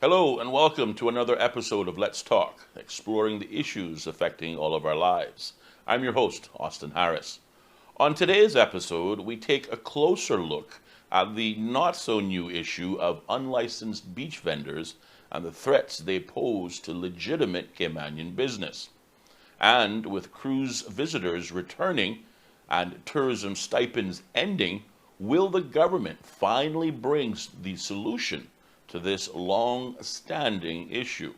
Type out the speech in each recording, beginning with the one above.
Hello and welcome to another episode of Let's Talk, exploring the issues affecting all of our lives. I'm your host, Austin Harris. On today's episode, we take a closer look at the not-so-new issue of unlicensed beach vendors and the threats they pose to legitimate Caymanian business. And with cruise visitors returning and tourism stipends ending, will the government finally bring the solution to this long-standing issue?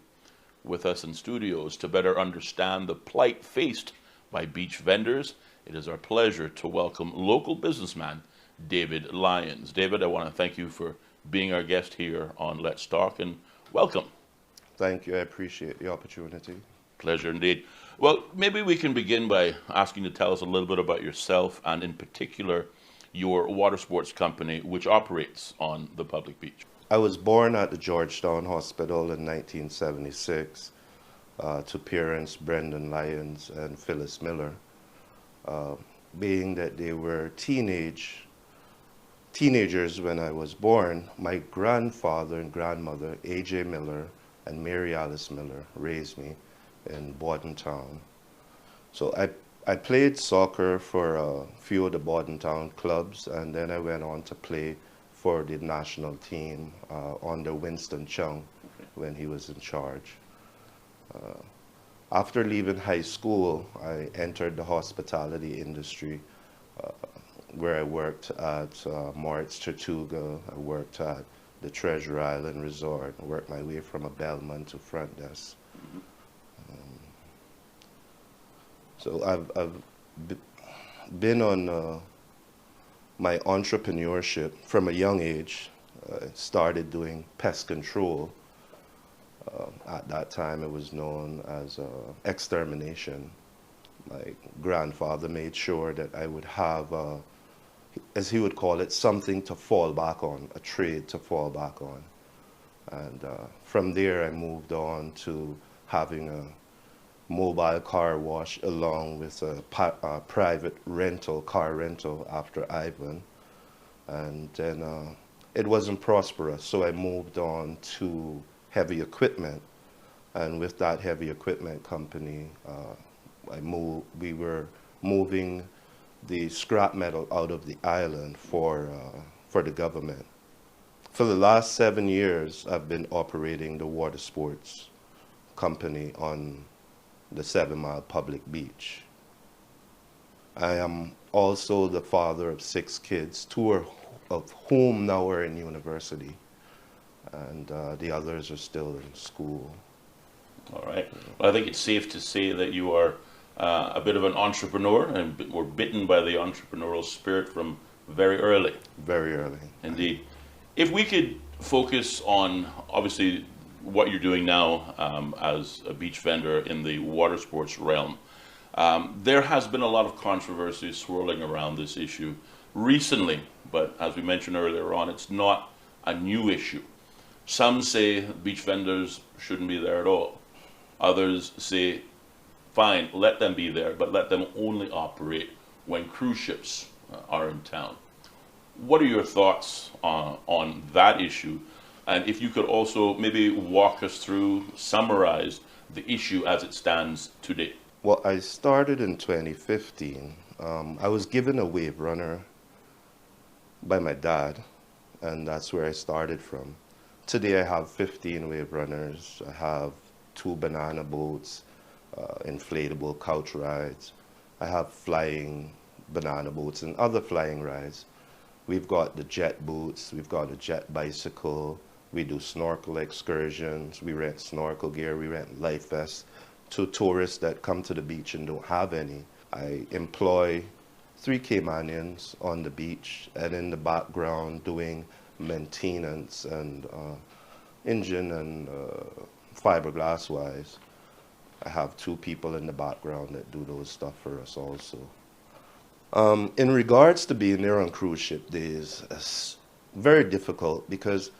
With us in studios to better understand the plight faced by beach vendors, it is our pleasure to welcome local businessman David Lyons. David, I want to thank you for being our guest here on Let's Talk, and welcome. Thank you. I appreciate the opportunity. Pleasure indeed. Well, maybe we can begin by asking you to tell us a little bit about yourself and in particular your water sports company which operates on the public beach. I was born at the Georgetown Hospital in 1976 to parents Brendan Lyons and Phyllis Miller. Being that they were teenagers when I was born, my grandfather and grandmother, A.J. Miller and Mary Alice Miller, raised me in Bordentown. So I played soccer for a few of the Bordentown clubs, and then I went on to play for the national team under Winston Chung when he was in charge. After leaving high school, I entered the hospitality industry where I worked at Moritz Tortuga. I worked at the Treasure Island Resort. I worked my way from a bellman to front desk. So I've been on my entrepreneurship from a young age. I started doing pest control. At that time, it was known as extermination. My grandfather made sure that I would have, as he would call it, something to fall back on, a trade to fall back on. And from there, I moved on to having a mobile car wash along with a private car rental after Ivan. And then it wasn't prosperous, so I moved on to heavy equipment. And with that heavy equipment company, we were moving the scrap metal out of the island for the government. For the last 7 years, I've been operating the water sports company on the 7 Mile public beach. I am also the father of 6 kids, 2 of whom now are in university, and the others are still in school. All right. Well, I think it's safe to say that you are a bit of an entrepreneur and were bitten by the entrepreneurial spirit from very early. Very early. Indeed. If we could focus on, obviously, what you're doing now as a beach vendor in the water sports realm. There has been a lot of controversy swirling around this issue recently, but as we mentioned earlier on, it's not a new issue. Some say beach vendors shouldn't be there at all. Others say, fine, let them be there, but let them only operate when cruise ships are in town. What are your thoughts on that issue? And if you could also maybe walk us through, summarize the issue as it stands today. Well, I started in 2015. I was given a wave runner by my dad, and that's where I started from. Today I have 15 wave runners. I have 2 banana boats, inflatable couch rides. I have flying banana boats and other flying rides. We've got the jet boots, we've got a jet bicycle, we do snorkel excursions, we rent snorkel gear, we rent life vests to tourists that come to the beach and don't have any. I employ 3 Caymanians on the beach and in the background doing maintenance and engine and fiberglass wise. I have 2 people in the background that do those stuff for us also. In regards to being there on cruise ship days, it's very difficult because,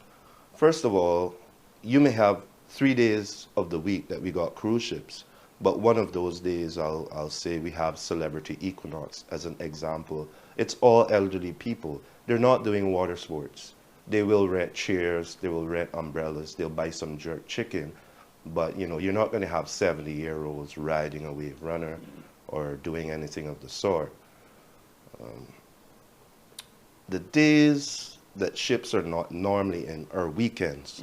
first of all, you may have 3 days of the week that we got cruise ships, but one of those days I'll say we have Celebrity Equinox as an example. It's all elderly people. They're not doing water sports. They will rent chairs, they will rent umbrellas, they'll buy some jerk chicken, but you're not going to have 70-year-olds riding a wave runner or doing anything of the sort. The days that ships are not normally in are weekends.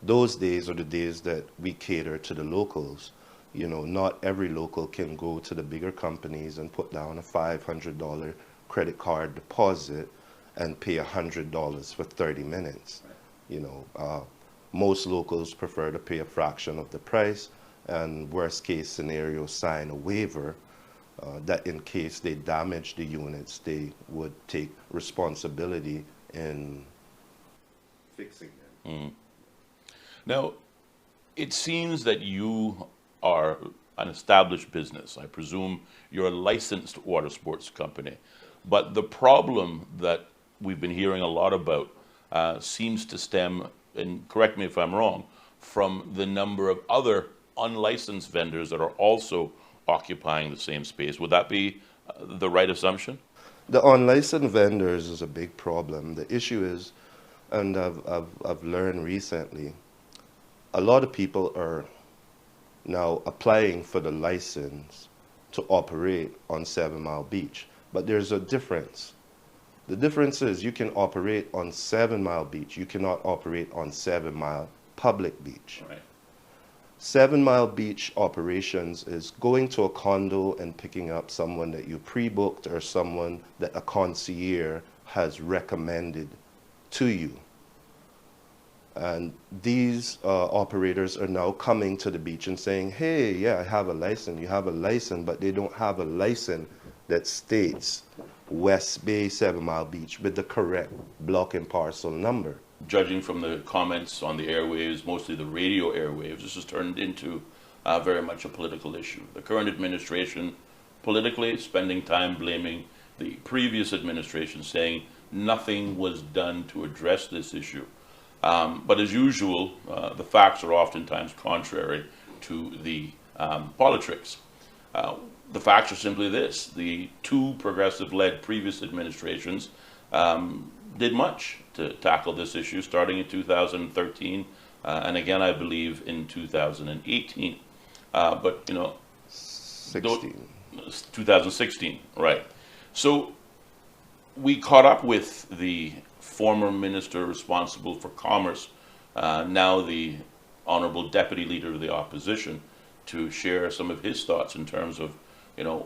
Those days are the days that we cater to the locals. Not every local can go to the bigger companies and put down a $500 credit card deposit and pay $100 for 30 minutes. Most locals prefer to pay a fraction of the price, and worst case scenario, sign a waiver that in case they damage the units, they would take responsibility in fixing them. Now, it seems that you are an established business. I presume you're a licensed water sports company. But the problem that we've been hearing a lot about seems to stem, and correct me if I'm wrong, from the number of other unlicensed vendors that are also occupying the same space. Would that be the right assumption? The unlicensed vendors is a big problem. The issue is, and I've learned recently, a lot of people are now applying for the license to operate on 7 Mile Beach. But there's a difference. The difference is you can operate on 7 Mile Beach. You cannot operate on 7 Mile Public Beach. Right. 7 Mile Beach operations is going to a condo and picking up someone that you pre-booked or someone that a concierge has recommended to you. And these operators are now coming to the beach and saying, hey, yeah, I have a license. You have a license, but they don't have a license that states West Bay 7 Mile Beach with the correct block and parcel number. Judging from the comments on the airwaves, mostly the radio airwaves, this has turned into very much a political issue. The current administration, politically, spending time blaming the previous administration, saying nothing was done to address this issue. But as usual, the facts are oftentimes contrary to the politics. The facts are simply this: the two progressive-led previous administrations did much to tackle this issue, starting in 2013, and again, I believe, in 2018. But 2016, right. So we caught up with the former minister responsible for commerce, now the honorable deputy leader of the opposition, to share some of his thoughts in terms of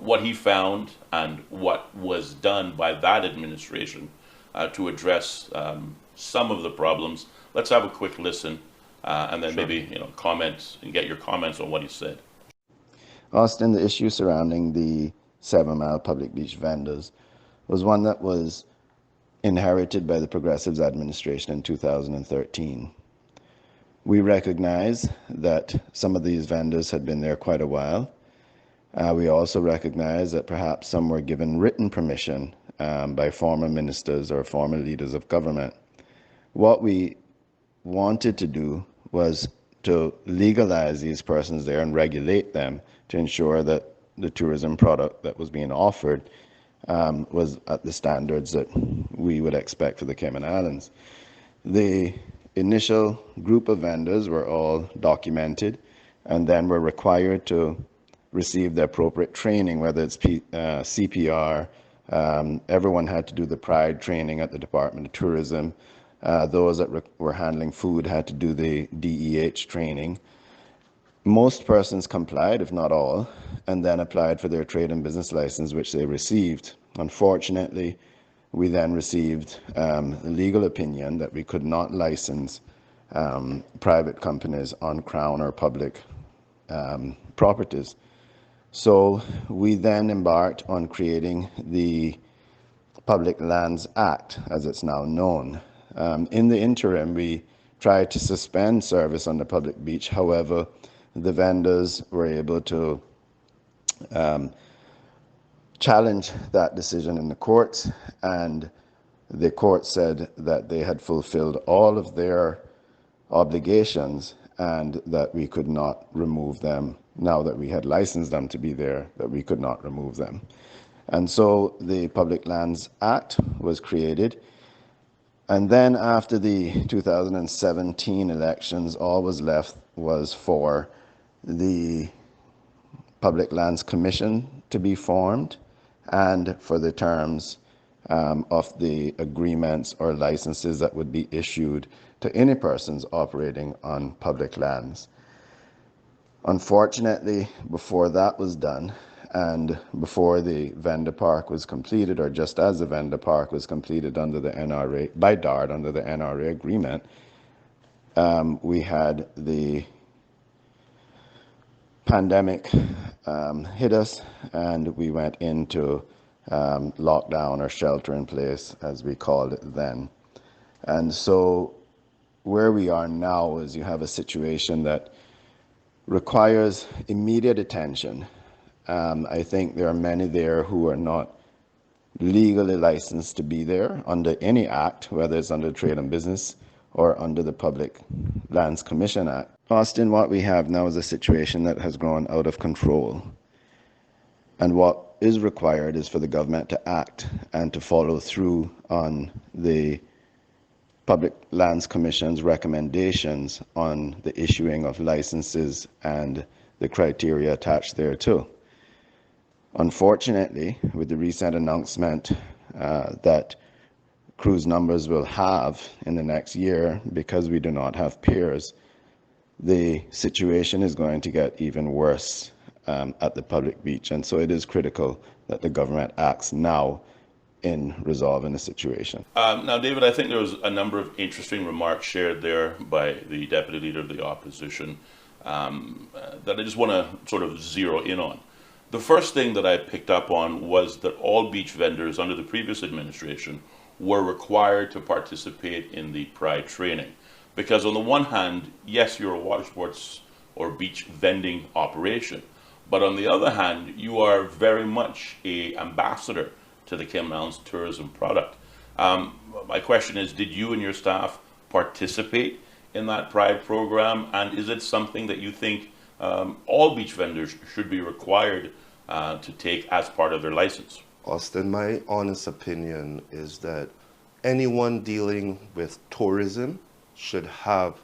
what he found and what was done by that administration to address some of the problems. Let's have a quick listen and then maybe comment and get your comments on what he said. Austin, the issue surrounding the 7 Mile Public Beach vendors was one that was inherited by the Progressives administration in 2013. We recognize that some of these vendors had been there quite a while. We also recognize that perhaps some were given written permission by former ministers or former leaders of government. What we wanted to do was to legalize these persons there and regulate them to ensure that the tourism product that was being offered was at the standards that we would expect for the Cayman Islands. The initial group of vendors were all documented and then were required to receive the appropriate training, whether it's CPR. Everyone had to do the PRIDE training at the Department of Tourism. Those that were handling food had to do the DEH training. Most persons complied, if not all, and then applied for their trade and business license, which they received. Unfortunately, we then received a legal opinion that we could not license private companies on Crown or public properties. So we then embarked on creating the Public Lands Act, as it's now known. In the interim, we tried to suspend service on the public beach. However, the vendors were able to challenge that decision in the courts, and the court said that they had fulfilled all of their obligations and that we could not remove them. Now that we had licensed them to be there, that we could not remove them. And so the Public Lands Act was created, And then after the 2017 elections, all was left was for the Public Lands Commission to be formed and for the terms of the agreements or licenses that would be issued to any persons operating on public lands. Unfortunately, before that was done, and before the vendor park was completed, or just as the vendor park was completed under the NRA, by DART under the NRA agreement, we had the pandemic hit us, and we went into lockdown or shelter in place, as we called it then. And so where we are now is you have a situation that requires immediate attention. I think there are many there who are not legally licensed to be there under any act, whether it's under Trade and Business or under the Public Lands Commission Act. Austin, what we have now is a situation that has grown out of control. And what is required is for the government to act and to follow through on the Public Lands Commission's recommendations on the issuing of licenses and the criteria attached thereto. Unfortunately, with the recent announcement that cruise numbers will halve in the next year because we do not have piers, the situation is going to get even worse at the public beach. And so it is critical that the government acts now in resolving the situation. Now, David, I think there was a number of interesting remarks shared there by the Deputy Leader of the Opposition that I just want to sort of zero in on. The first thing that I picked up on was that all beach vendors under the previous administration were required to participate in the Pride training. Because on the one hand, yes, you're a water sports or beach vending operation, but on the other hand, you are very much an ambassador to the Cayman Islands tourism product. My question is, did you and your staff participate in that Pride program? And is it something that you think all beach vendors should be required to take as part of their license? Austin, my honest opinion is that anyone dealing with tourism should have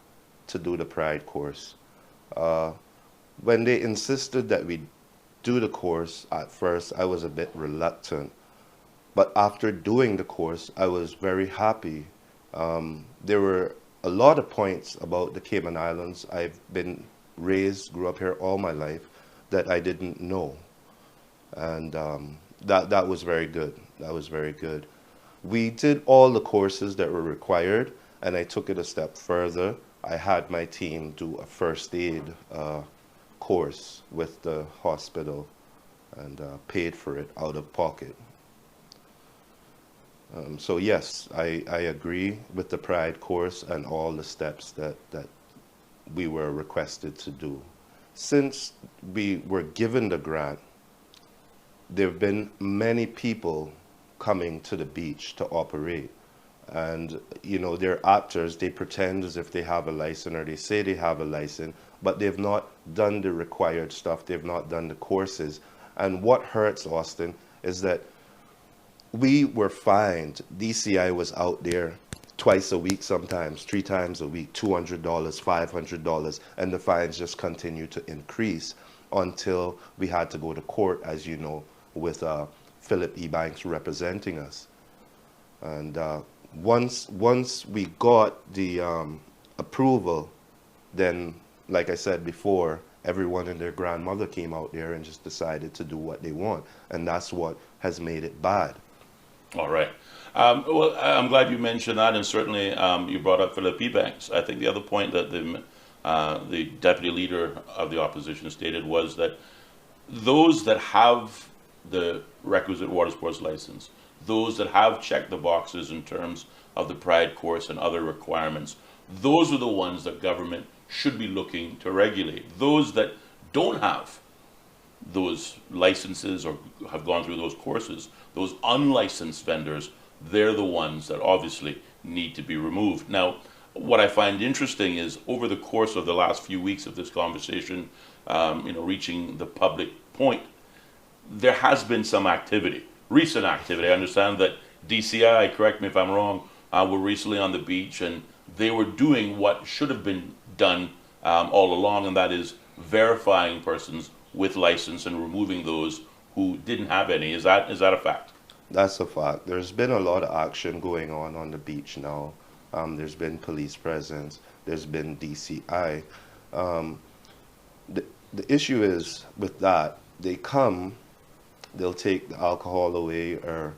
to do the Pride course. When they insisted that we do the course, at first I was a bit reluctant. But after doing the course, I was very happy. There were a lot of points about the Cayman Islands. I've been raised, grew up here all my life, that I didn't know. And that was very good. That was very good. We did all the courses that were required, and I took it a step further. I had my team do a first aid course with the hospital and paid for it out of pocket. So yes, I agree with the Pride course and all the steps that we were requested to do. Since we were given the grant, there have been many people coming to the beach to operate. And, you know, they're actors, they pretend as if they have a license, or they say they have a license, but they've not done the required stuff, they've not done the courses. And what hurts, Austin, is that we were fined. DCI was out there twice a week, sometimes 3 times a week, $200, $500, and the fines just continued to increase until we had to go to court, as you know, with Philip E. Banks representing us. And once we got the approval, then, like I said before, everyone and their grandmother came out there and just decided to do what they want, and that's what has made it bad. All right. Well, I'm glad you mentioned that, and certainly you brought up Philip E. Banks. I think the other point that the Deputy Leader of the Opposition stated was that those that have the requisite water sports license, those that have checked the boxes in terms of the Pride course and other requirements, those are the ones that government should be looking to regulate. Those that don't have those licenses or have gone through those courses, those unlicensed vendors, they're the ones that obviously need to be removed. Now, what I find interesting is over the course of the last few weeks of this conversation, reaching the public point, there has been some activity, recent activity. I understand that DCI, correct me if I'm wrong, were recently on the beach, and they were doing what should have been done all along, and that is verifying persons with license and removing those who didn't have any. Is that a fact? That's a fact. There's been a lot of action going on the beach now. There's been police presence. There's been DCI. The issue is with that, they come, they'll take the alcohol away or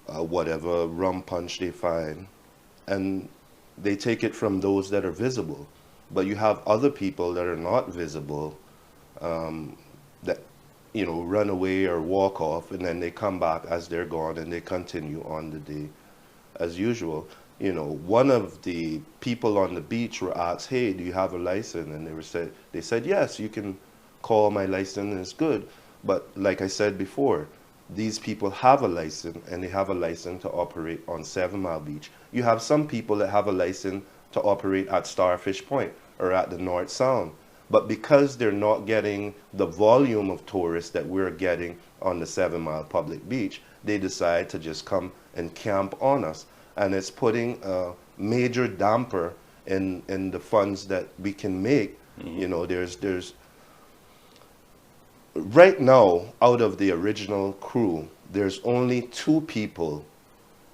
whatever rum punch they find, and they take it from those that are visible. But you have other people that are not visible, that run away or walk off, and then they come back as they're gone, and they continue on the day as usual. One of the people on the beach were asked, "Hey, do you have a license?" And they said, "Yes, you can call my license, and it's good." But like I said before, these people have a license, and they have a license to operate on 7 Mile Beach. You have some people that have a license to operate at Starfish Point or at the North Sound. But because they're not getting the volume of tourists that we're getting on the 7 Mile public beach, they decide to just come and camp on us. And it's putting a major damper in the funds that we can make. There's right now, out of the original crew, there's only 2 people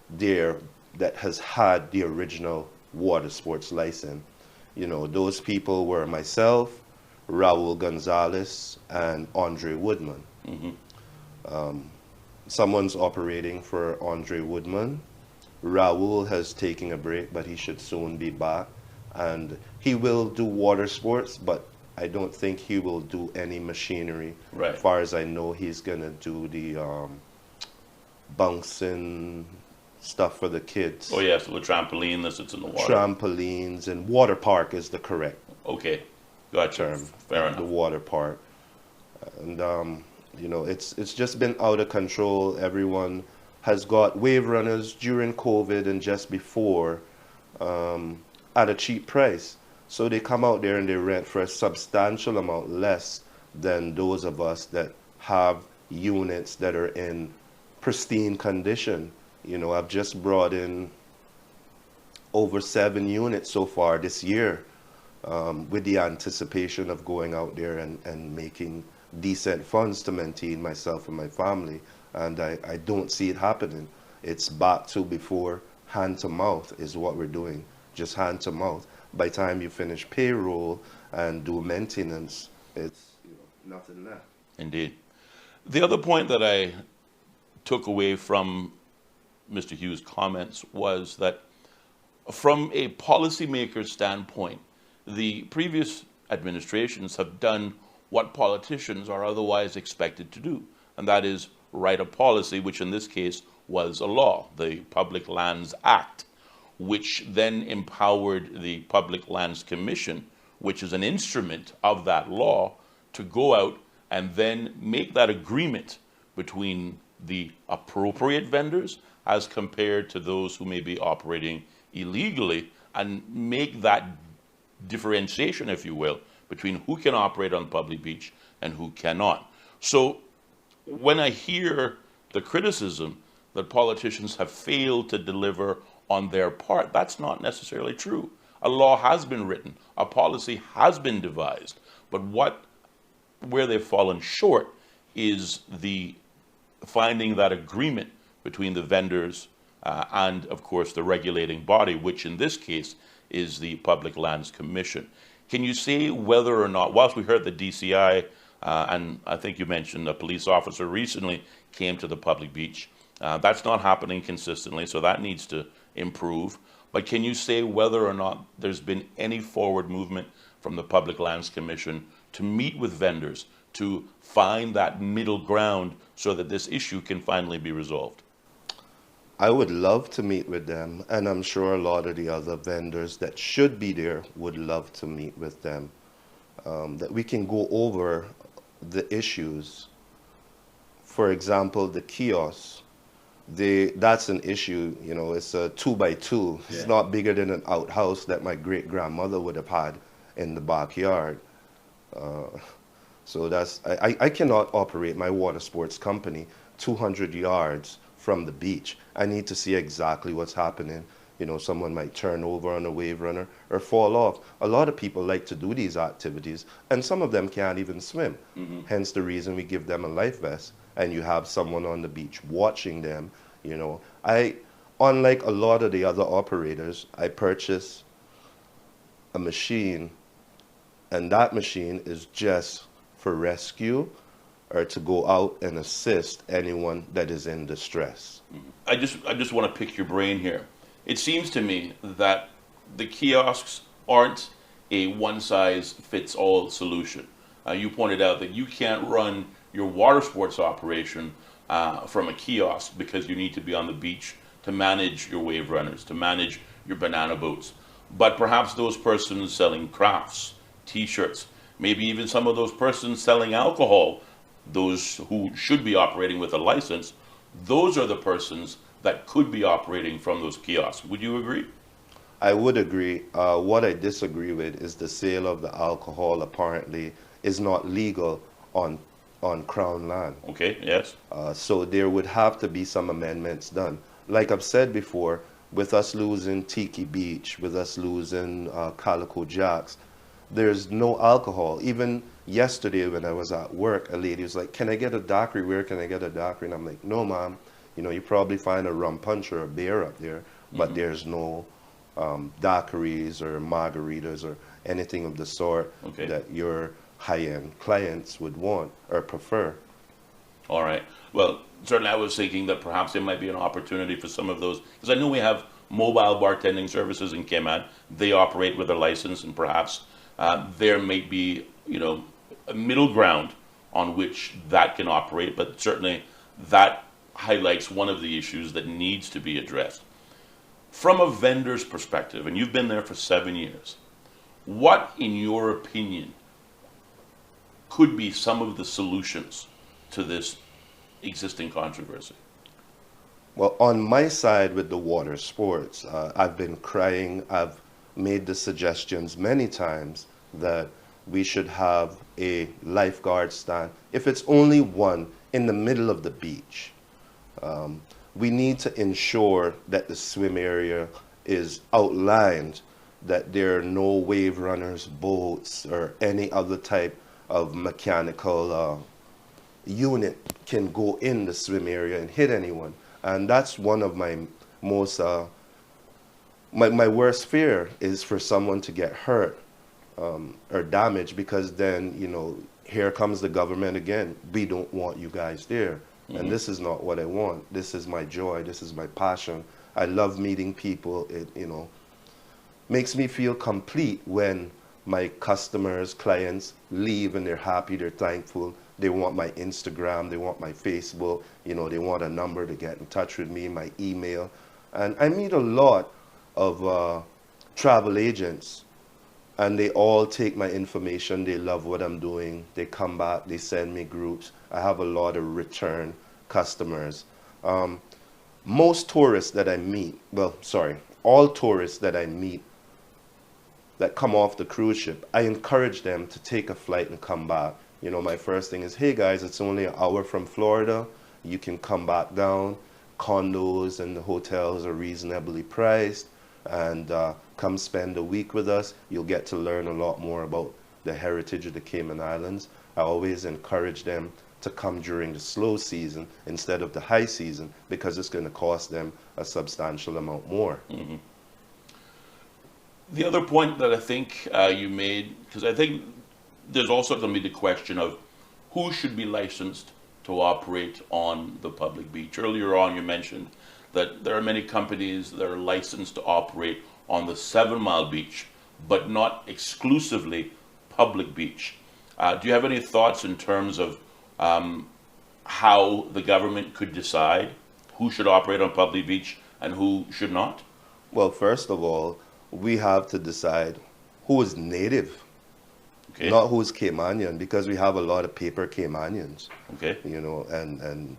there that has had the original water sports license. Those people were myself, Raul Gonzalez, and Andre Woodman. Someone's operating for Andre Woodman. Raul has taken a break, but he should soon be back. And he will do water sports, but I don't think he will do any machinery. Right. As far as I know, he's going to do the bouncing stuff for the kids. Oh, yes, the trampoline that sits in the water. Trampolines, and water park is the correct Okay, gotcha. term. Fair enough. The water park. And, it's just been out of control. Everyone has got wave runners during COVID and just before at a cheap price. So they come out there and they rent for a substantial amount less than those of us that have units that are in pristine condition. I've just brought in over 7 units so far this year, with the anticipation of going out there and making decent funds to maintain myself and my family. And I don't see it happening. It's back to before, hand to mouth is what we're doing, just hand to mouth. By the time you finish payroll and do maintenance, it's nothing left. Indeed. The other point that I took away from Mr. Hughes' comments was that from a policymaker's standpoint, the previous administrations have done what politicians are otherwise expected to do, and that is write a policy, which in this case was a law, the Public Lands Act, which then empowered the Public Lands Commission, which is an instrument of that law, to go out and then make that agreement between the appropriate vendors as compared to those who may be operating illegally, and make that differentiation, if you will, between who can operate on public beach and who cannot. So when I hear the criticism that politicians have failed to deliver on their part, that's not necessarily true. A law has been written, a policy has been devised, but where they've fallen short is the finding that agreement between the vendors and, of course, the regulating body, which in this case is the Public Lands Commission. Can you say whether or not, whilst we heard the DCI, and I think you mentioned a police officer recently came to the public beach, that's not happening consistently, so that needs to improve. But can you say whether or not there's been any forward movement from the Public Lands Commission to meet with vendors to find that middle ground so that this issue can finally be resolved? I would love to meet with them, and I'm sure a lot of the other vendors that should be there would love to meet with them, that we can go over the issues. For example, the kiosks, that's an issue. It's a 2x2. Yeah. It's not bigger than an outhouse that my great-grandmother would have had in the backyard. So I cannot operate my water sports company 200 yards from the beach. I need to see exactly what's happening. You know, someone might turn over on a wave runner or fall off. A lot of people like to do these activities, and some of them can't even swim. Hence the reason we give them a life vest, and you have someone on the beach watching them. You know, unlike a lot of the other operators, I purchased a machine, and that machine is just for rescue or to go out and assist anyone that is in distress. I just want to pick your brain here. It seems to me that the kiosks aren't a one-size-fits-all solution. You pointed out that you can't run your water sports operation from a kiosk because you need to be on the beach to manage your wave runners, to manage your banana boats. But perhaps those persons selling crafts, t-shirts, maybe even some of those persons selling alcohol, those who should be operating with a license, those are the persons that could be operating from those kiosks. Would you agree? I would agree. What I disagree with is the sale of the alcohol apparently is not legal on Crown land. Okay, yes. So there would have to be some amendments done. Like I've said before, with us losing Tiki Beach, with us losing Calico Jacks, there's no alcohol. Even yesterday when I was at work, a lady was like, "Can I get a daiquiri? Where can I get a daiquiri?" And I'm like, "No, ma'am. You know, you probably find a rum punch or a beer up there, but there's no daiquiris or margaritas or anything of the sort that your high-end clients would want or prefer." All right. Well, certainly I was thinking that perhaps there might be an opportunity for some of those, because I know we have mobile bartending services in Cayman. They operate with a license, and perhaps there may be, you know, a middle ground on which that can operate, but certainly that highlights one of the issues that needs to be addressed. From a vendor's perspective, and you've been there for 7 years, what, in your opinion, could be some of the solutions to this existing controversy? Well, on my side with the water sports, I've been crying. I've made the suggestions many times that we should have a lifeguard stand, if it's only one, in the middle of the beach. We need to ensure that the swim area is outlined, that there are no wave runners, boats, or any other type of mechanical unit can go in the swim area and hit anyone. And that's one of my most, my worst fear is for someone to get hurt or damaged, because then, you know, here comes the government again. We don't want you guys there. And this is not what I want. This is my joy. This is my passion. I love meeting people. It, you know, makes me feel complete when my customers, clients leave and they're happy, they're thankful. They want my Instagram, they want my Facebook, you know, they want a number to get in touch with me, my email. And I meet a lot of travel agents, and they all take my information. They love what I'm doing. They come back, they send me groups. I have a lot of return customers. Most tourists that I meet, well, sorry, all tourists that I meet that come off the cruise ship, I encourage them to take a flight and come back. You know, my first thing is, hey guys, it's only an hour from Florida. You can come back down. Condos and the hotels are reasonably priced, and come spend a week with us. You'll get to learn a lot more about the heritage of the Cayman Islands. I always encourage them to come during the slow season instead of the high season, because it's going to cost them a substantial amount more. The other point that I think you made, because I think there's also going to be the question of who should be licensed to operate on the public beach. Earlier on, you mentioned that there are many companies that are licensed to operate on the 7 Mile beach, but not exclusively public beach. Do you have any thoughts in terms of how the government could decide who should operate on public beach and who should not? Well, first of all, we have to decide who is native, not who is Caymanian, because we have a lot of paper Caymanians. You know, and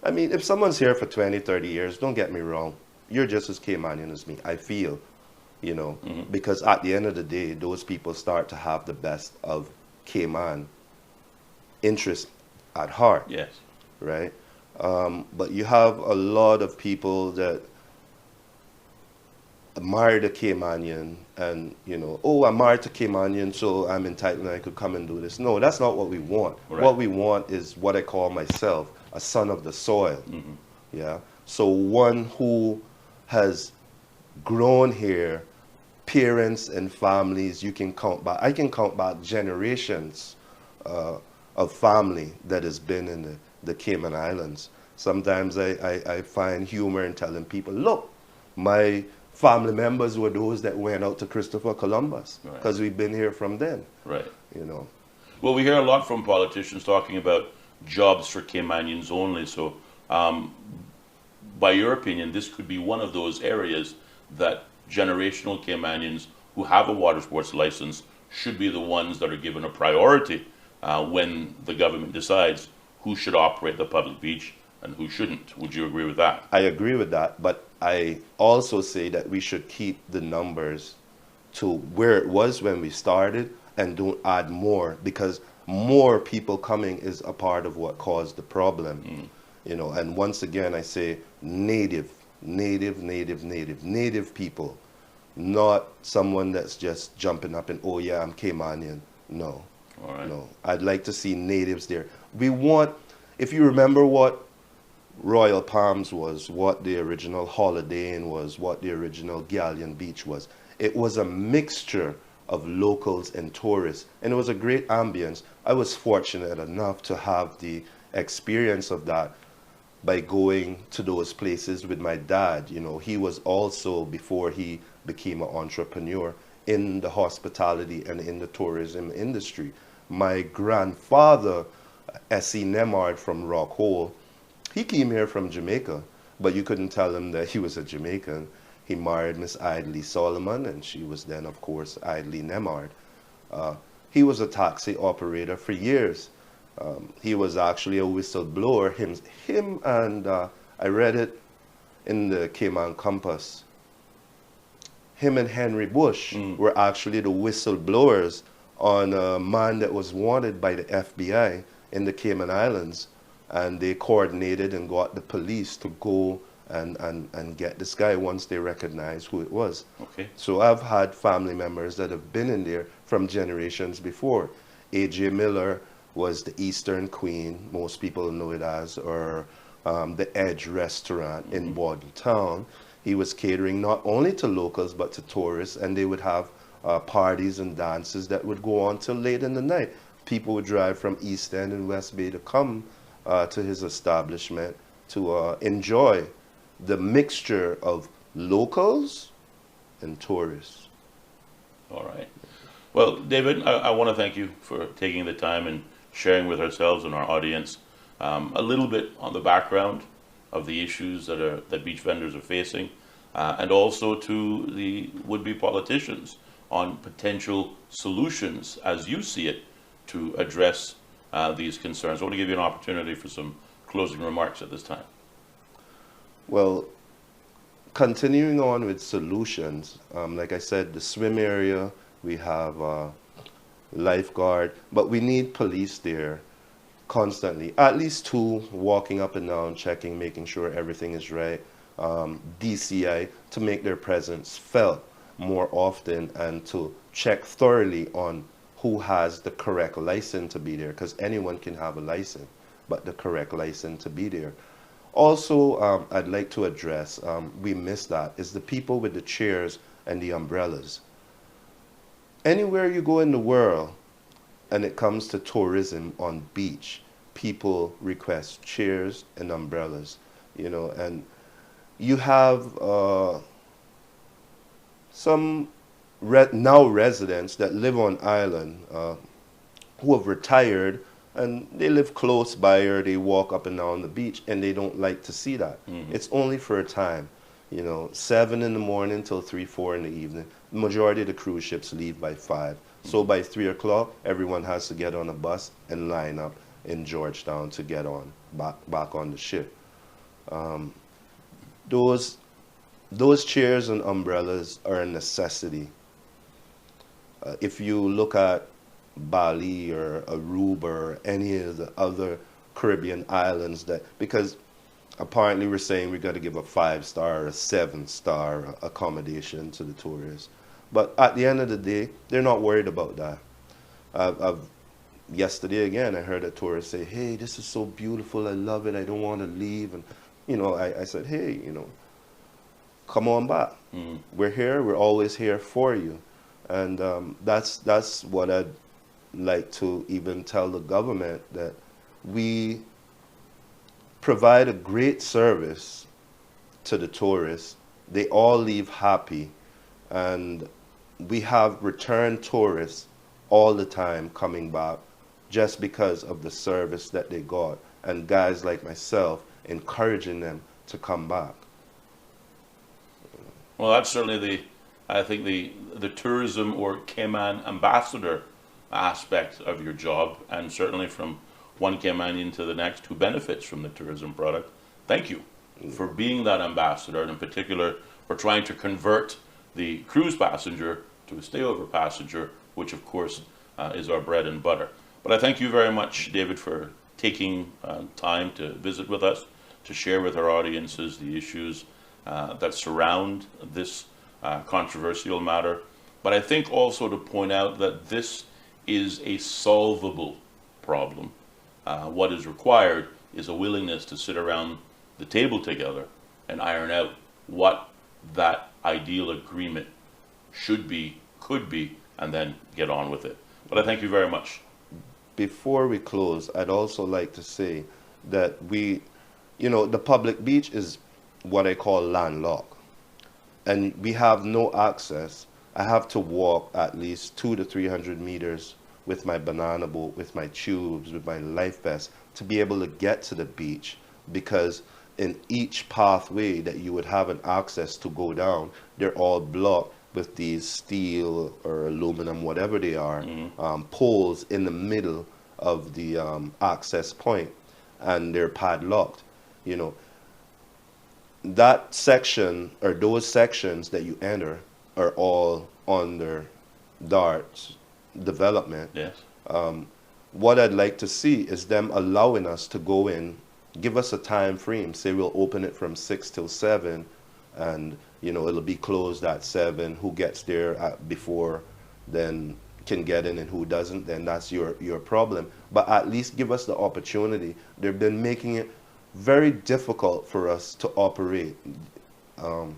I mean, if someone's here for 20, 30 years, don't get me wrong, you're just as Caymanian as me, I feel, you know, because at the end of the day, those people start to have the best of Cayman interest at heart. Yes. Right? But you have a lot of people that married a Caymanian and, oh, I'm married to Caymanian, so I'm entitled and I could come and do this. No, that's not what we want. Right. What we want is what I call myself, a son of the soil. Yeah. So one who has grown here, parents and families, you can count back. I can count back generations of family that has been in the Cayman Islands. Sometimes I find humor in telling people, look, my family members were those that went out to Christopher Columbus because we've been here from then. Right. Well, we hear a lot from politicians talking about jobs for Caymanians only. So, by your opinion, this could be one of those areas that generational Caymanians who have a water sports license should be the ones that are given a priority when the government decides who should operate the public beach and who shouldn't. Would you agree with that? I agree with that, but I also say that we should keep the numbers to where it was when we started and don't add more, because more people coming is a part of what caused the problem. And once again, I say native people, not someone that's just jumping up and, oh yeah, I'm Caymanian. No. All right. No. I'd like to see natives there. We want, if you remember what Royal Palms was, what the original Holiday Inn was, what the original Galleon Beach was, it was a mixture of locals and tourists, and it was a great ambience. I was fortunate enough to have the experience of that by going to those places with my dad. He was also, before he became an entrepreneur, in the hospitality and in the tourism industry. My grandfather, S.E. Nemard from Rock Hole, he came here from Jamaica, but you couldn't tell him that he was a Jamaican. He married Miss Idley Solomon, and she was then, of course, Idley Nemard. He was a taxi operator for years. He was actually a whistleblower. Him and I read it in the Cayman Compass. Him and Henry Bush were actually the whistleblowers on a man that was wanted by the FBI in the Cayman Islands. And they coordinated and got the police to go and get this guy once they recognized who it was. Okay. So I've had family members that have been in there from generations before. A.J. Miller was the Eastern Queen, most people know it as, or the Edge restaurant in Bordentown. He was catering not only to locals but to tourists, and they would have parties and dances that would go on till late in the night. People would drive from East End and West Bay to come to his establishment to enjoy the mixture of locals and tourists. All right. Well, David, I want to thank you for taking the time and sharing with ourselves and our audience a little bit on the background of the issues that beach vendors are facing, and also to the would-be politicians on potential solutions, as you see it, to address these concerns. I want to give you an opportunity for some closing remarks at this time. Well, continuing on with solutions, like I said, the swim area, we have lifeguard, but we need police there constantly, at least 2 walking up and down, checking, making sure everything is right. DCI to make their presence felt more often and to check thoroughly on who has the correct license to be there, because anyone can have a license, but the correct license to be there. Also, I'd like to address, we missed that, is the people with the chairs and the umbrellas. Anywhere you go in the world, and it comes to tourism on beach, people request chairs and umbrellas, and you have some now residents that live on island who have retired, and they live close by or they walk up and down the beach, and they don't like to see that. It's only for a time, 7 in the morning till 3, 4 in the evening. The majority of the cruise ships leave by 5. So by 3 o'clock, everyone has to get on a bus and line up in Georgetown to get on back on the ship. Those chairs and umbrellas are a necessity. If you look at Bali or Aruba or any of the other Caribbean islands, because apparently we're saying we got to give a 5-star or a 7-star accommodation to the tourists. But at the end of the day, they're not worried about that. Yesterday again, I heard a tourist say, "Hey, this is so beautiful. I love it. I don't want to leave." And, I said, "Hey, come on back. We're here. We're always here for you." And that's what I'd like to even tell the government, that we provide a great service to the tourists. They all leave happy, and we have return tourists all the time coming back just because of the service that they got, and guys like myself encouraging them to come back. Well, that's certainly I think the tourism or Cayman ambassador aspect of your job, and certainly from one Caymanian to the next who benefits from the tourism product. Thank you for being that ambassador, and in particular for trying to convert the cruise passenger to a stayover passenger, which of course is our bread and butter. But I thank you very much, David, for taking time to visit with us, to share with our audiences the issues that surround this controversial matter. But I think also to point out that this is a solvable problem. What is required is a willingness to sit around the table together and iron out what that ideal agreement should be, could be, and then get on with it. But I thank you very much. Before we close, I'd also like to say that the public beach is what I call landlocked, and we have no access. I have to walk at least 200 to 300 meters with my banana boat, with my tubes, with my life vest, to be able to get to the beach, because in each pathway that you would have an access to go down, they're all blocked with these steel or aluminum, whatever they are, poles in the middle of the access point, and they're padlocked. That section, or those sections that you enter, are all under DART's development. Yes. What I'd like to see is them allowing us to go in, give us a time frame, say we'll open it from 6 till 7, and it'll be closed at 7. Who gets there before then can get in, and who doesn't, then that's your problem. But at least give us the opportunity. They've been making it very difficult for us to operate. And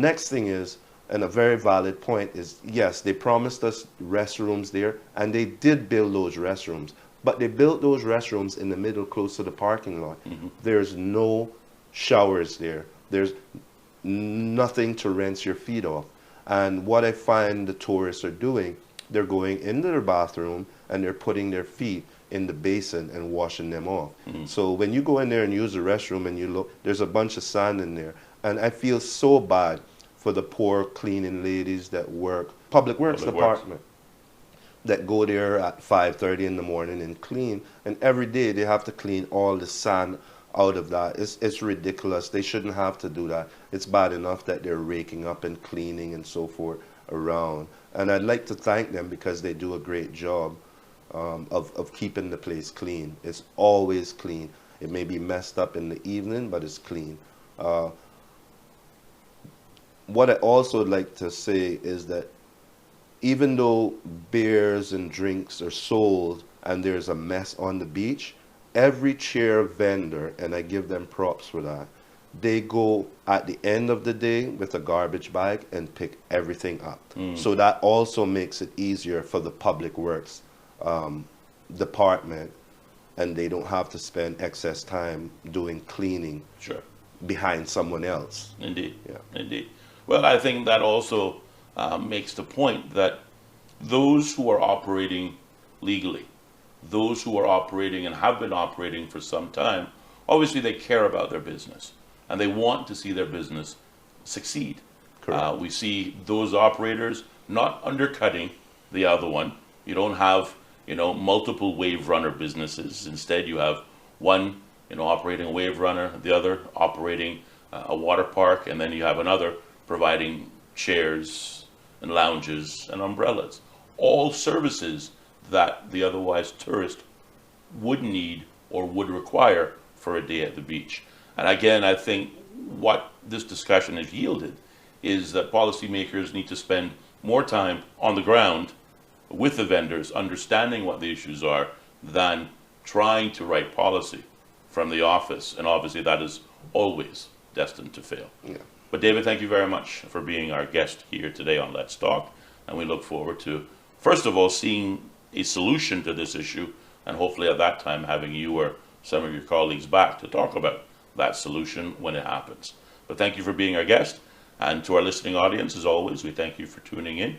next thing is, and a very valid point is, yes, they promised us restrooms there, and they did build those restrooms, but they built those restrooms in the middle, close to the parking lot. There's no showers there. There's nothing to rinse your feet off. And what I find the tourists are doing, they're going into their bathroom and they're putting their feet in the basin and washing them off. So when you go in there and use the restroom and you look, there's a bunch of sand in there. And I feel so bad for the poor cleaning ladies that work, Public Works Department, that go there at 5:30 in the morning and clean. And every day they have to clean all the sand out of that. It's ridiculous. They shouldn't have to do that. It's bad enough that they're raking up and cleaning and so forth around. And I'd like to thank them because they do a great job of keeping the place clean. It's always clean. It may be messed up in the evening, but it's clean. What I also would like to say is that even though beers and drinks are sold and there's a mess on the beach, every chair vendor, and I give them props for that, they go at the end of the day with a garbage bag and pick everything up. So that also makes it easier for the Public Works department, and they don't have to spend excess time doing cleaning behind someone else. Indeed. Yeah. Indeed. Well, I think that also makes the point that those who are operating legally, those who are operating and have been operating for some time, obviously they care about their business and they want to see their business succeed. We see those operators not undercutting the other one. You don't have, multiple wave runner businesses. Instead, you have one, operating a wave runner, the other operating a water park, and then you have another providing chairs and lounges and umbrellas. All services that the otherwise tourist would need or would require for a day at the beach. And again, I think what this discussion has yielded is that policymakers need to spend more time on the ground with the vendors, understanding what the issues are, than trying to write policy from the office. And obviously that is always destined to fail. Yeah. But David, thank you very much for being our guest here today on Let's Talk. And we look forward to, first of all, seeing a solution to this issue, and hopefully at that time having you or some of your colleagues back to talk about that solution when it happens. But thank you for being our guest. And to our listening audience, as always, we thank you for tuning in.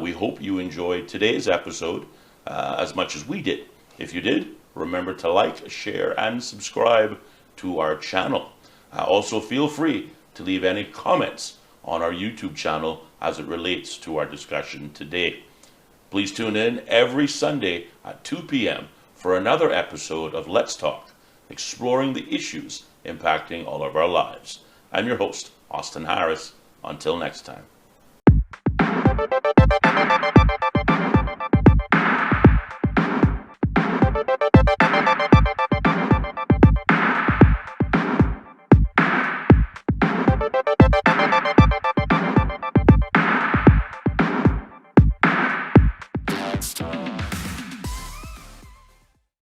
We hope you enjoyed today's episode as much as we did. If you did, remember to like, share, and subscribe to our channel. Also, feel free to leave any comments on our YouTube channel as it relates to our discussion today. Please tune in every Sunday at 2 p.m. for another episode of Let's Talk, exploring the issues impacting all of our lives. I'm your host, Austin Harris. Until next time.